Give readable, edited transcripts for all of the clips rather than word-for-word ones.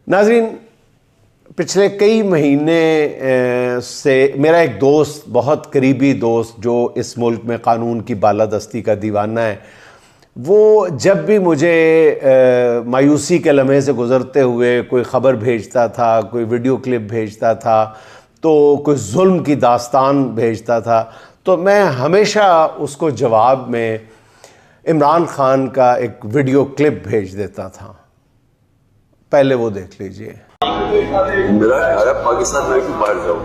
नाज़रीन, पिछले कई महीने से मेरा एक दोस्त, बहुत करीबी दोस्त जो इस मुल्क में कानून की बालादस्ती का दीवाना है, वो जब भी मुझे मायूसी के लम्हे से गुज़रते हुए कोई ख़बर भेजता था, कोई वीडियो क्लिप भेजता था, तो कोई जुल्म की दास्तान भेजता था, तो मैं हमेशा उसको जवाब में इमरान खान का एक वीडियो क्लिप भेज देता था। पहले वो देख लीजिए। मेरा ख्याल है पाकिस्तान में क्यों बाहर जाओ,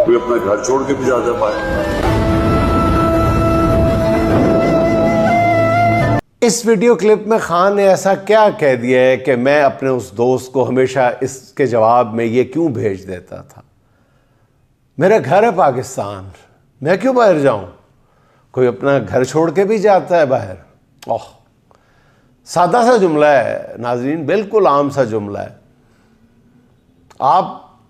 कोई अपना घर छोड़ के भी जा पाए। इस वीडियो क्लिप में खान ने ऐसा क्या कह दिया है कि मैं अपने उस दोस्त को हमेशा इसके जवाब में ये क्यों भेज देता था? मेरा घर है पाकिस्तान, मैं क्यों बाहर जाऊं? कोई अपना घर छोड़ के भी जाता है बाहर। ओह, सादा सा जुमला है नाज़रीन, बिल्कुल आम सा जुमला है। आप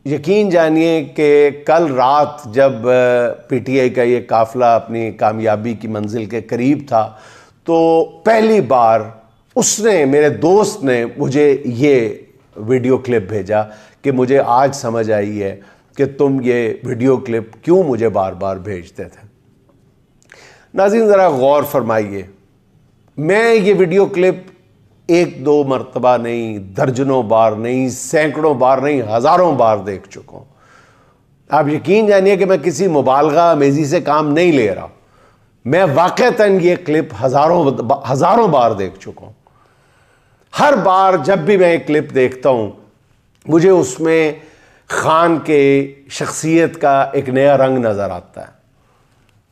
यकीन जानिए कि कल रात जब पीटीआई का ये काफ़िला अपनी कामयाबी की मंजिल के करीब था, तो पहली बार उसने, मेरे दोस्त ने मुझे ये वीडियो क्लिप भेजा कि मुझे आज समझ आई है कि तुम ये वीडियो क्लिप क्यों मुझे बार बार भेजते थे। नाज़रीन, ज़रा गौर फरमाइए, मैं ये वीडियो क्लिप एक दो मरतबा नहीं, दर्जनों बार नहीं, सैकड़ों बार नहीं, हज़ारों बार देख चुका हूँ। आप यकीन जानिए कि मैं किसी मुबालगा आमेज़ी से काम नहीं ले रहा। मैं वाक़तन ये क्लिप हज़ारों बार देख चुका हूँ। हर बार जब भी मैं एक क्लिप देखता हूँ, मुझे उसमें खान के शख्सियत का एक नया रंग नज़र आता है।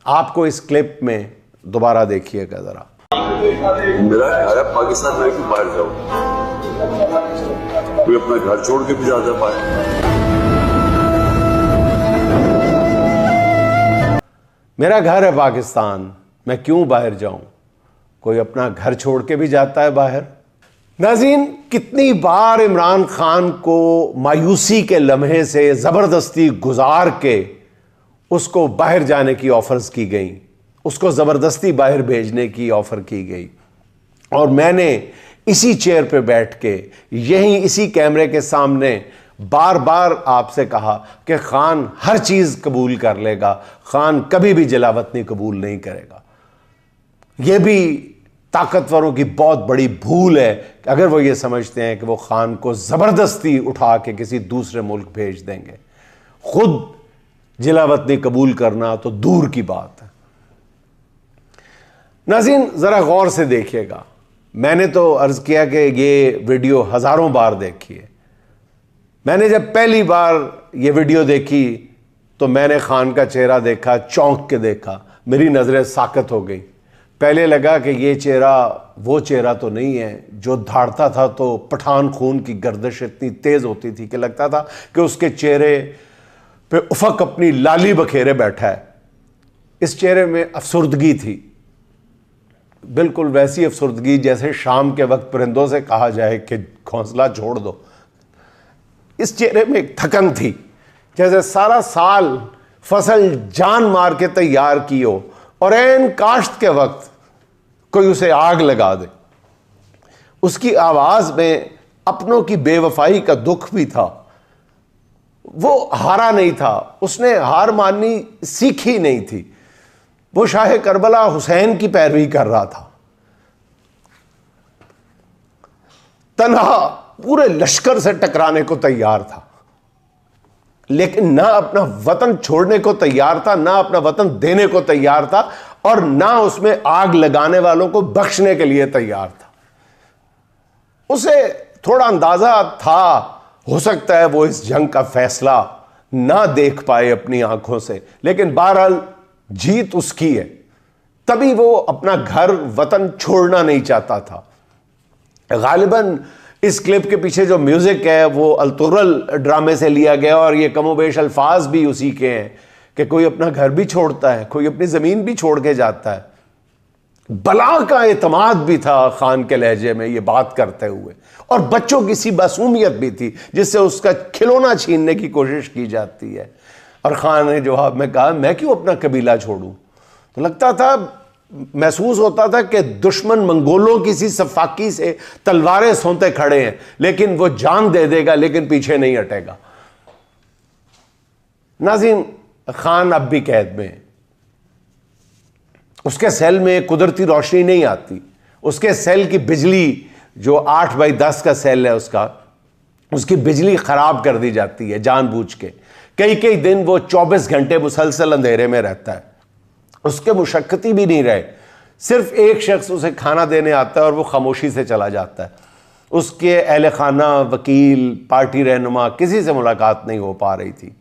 आपको इस क्लिप में दोबारा देखिएगा ज़रा। मेरा ख्याल है पाकिस्तान में क्यों बाहर जाओ, कोई अपना घर छोड़ के भी जा पाए। मेरा घर है पाकिस्तान, मैं क्यों बाहर जाऊं? कोई अपना घर छोड़ के भी जाता है बाहर। नाज़रीन, कितनी बार इमरान खान को मायूसी के लम्हे से ज़बरदस्ती गुजार के उसको बाहर जाने की ऑफ़र्स की गई, उसको ज़बरदस्ती बाहर भेजने की ऑफ़र की गई, और मैंने इसी चेयर पे बैठ के, यहीं इसी कैमरे के सामने बार बार आपसे कहा कि खान हर चीज़ कबूल कर लेगा, खान कभी भी जलावतनी कबूल नहीं करेगा। यह भी ताकतवरों की बहुत बड़ी भूल है कि अगर वो ये समझते हैं कि वो खान को ज़बरदस्ती उठा के किसी दूसरे मुल्क भेज देंगे। खुद जलावतनी कबूल करना तो दूर की बात है। नाज़रीन, ज़रा गौर से देखिएगा, मैंने तो अर्ज़ किया कि ये वीडियो हज़ारों बार देखी है। मैंने जब पहली बार ये वीडियो देखी तो मैंने खान का चेहरा देखा, चौंक के देखा, मेरी नज़रें साकत हो गई। पहले लगा कि ये चेहरा वो चेहरा तो नहीं है जो धाड़ता था तो पठान खून की गर्दिश इतनी तेज़ होती थी कि लगता था कि उसके चेहरे पे उफ़क़ अपनी लाली बखेरे बैठा है। इस चेहरे में अफसुर्दगी थी, बिल्कुल वैसी अफसुर्दगी जैसे शाम के वक्त परिंदों से कहा जाए कि घोंसला छोड़ दो। इस चेहरे में एक थकन थी, जैसे सारा साल फसल जान मार के तैयार की हो और ऐन काश्त के वक्त कोई उसे आग लगा दे। उसकी आवाज़ में अपनों की बेवफाई का दुख भी था। वो हारा नहीं था, उसने हार माननी सीखी नहीं थी। वो शाह करबला हुसैन की पैरवी कर रहा था, तन्हा पूरे लश्कर से टकराने को तैयार था, लेकिन ना अपना वतन छोड़ने को तैयार था, ना अपना वतन देने को तैयार था, और ना उसमें आग लगाने वालों को बख्शने के लिए तैयार था। उसे थोड़ा अंदाजा था, हो सकता है वो इस जंग का फैसला ना देख पाए अपनी आंखों से, लेकिन बहरहाल जीत उसकी है। तभी वो अपना घर वतन छोड़ना नहीं चाहता था। गालिबन इस क्लिप के पीछे जो म्यूजिक है वो अल-तुर्रल ड्रामे से लिया गया, और ये कमोबेश अल्फाज भी उसी के हैं कि कोई अपना घर भी छोड़ता है, कोई अपनी ज़मीन भी छोड़ के जाता है। बला का एतमाद भी था खान के लहजे में ये बात करते हुए, और बच्चों की सी मासूमियत भी थी जिससे उसका खिलौना छीनने की कोशिश की जाती है। और खान ने जवाब में कहा, मैं क्यों अपना कबीला छोड़ूं? तो लगता था महसूस होता था कि दुश्मन मंगोलों की सी सफाकी से तलवारें सोंते खड़े हैं, लेकिन वो जान दे देगा लेकिन पीछे नहीं हटेगा। नाज़रीन, खान अब भी कैद में, उसके सेल में कुदरती रोशनी नहीं आती। उसके सेल की बिजली, जो 8x10 का सेल है उसकी बिजली खराब कर दी जाती है जानबूझ के। कई कई दिन वो 24 घंटे मुसलसल अंधेरे में रहता है। उसके मुशक्कती भी नहीं रहे, सिर्फ एक शख्स उसे खाना देने आता है और वो खामोशी से चला जाता है। उसके अहले खाना, वकील, पार्टी रहनुमा, किसी से मुलाकात नहीं हो पा रही थी।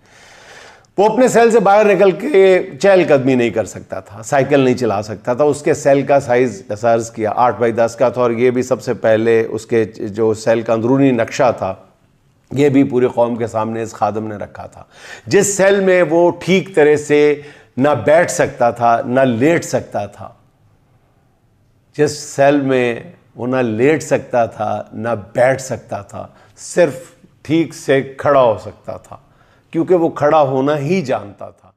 वो अपने सेल से बाहर निकल के चहलकदमी नहीं कर सकता था, साइकिल नहीं चला सकता था। उसके सेल का साइज सर्च किया, 8x10 का था, और ये भी सबसे पहले उसके जो सेल का अंदरूनी नक्शा था ये भी पूरी कौम के सामने इस खादम ने रखा था। जिस सेल में वो ठीक तरह से ना बैठ सकता था ना लेट सकता था, जिस सेल में वो ना लेट सकता था ना बैठ सकता था, सिर्फ ठीक से खड़ा हो सकता था, क्योंकि वो खड़ा होना ही जानता था।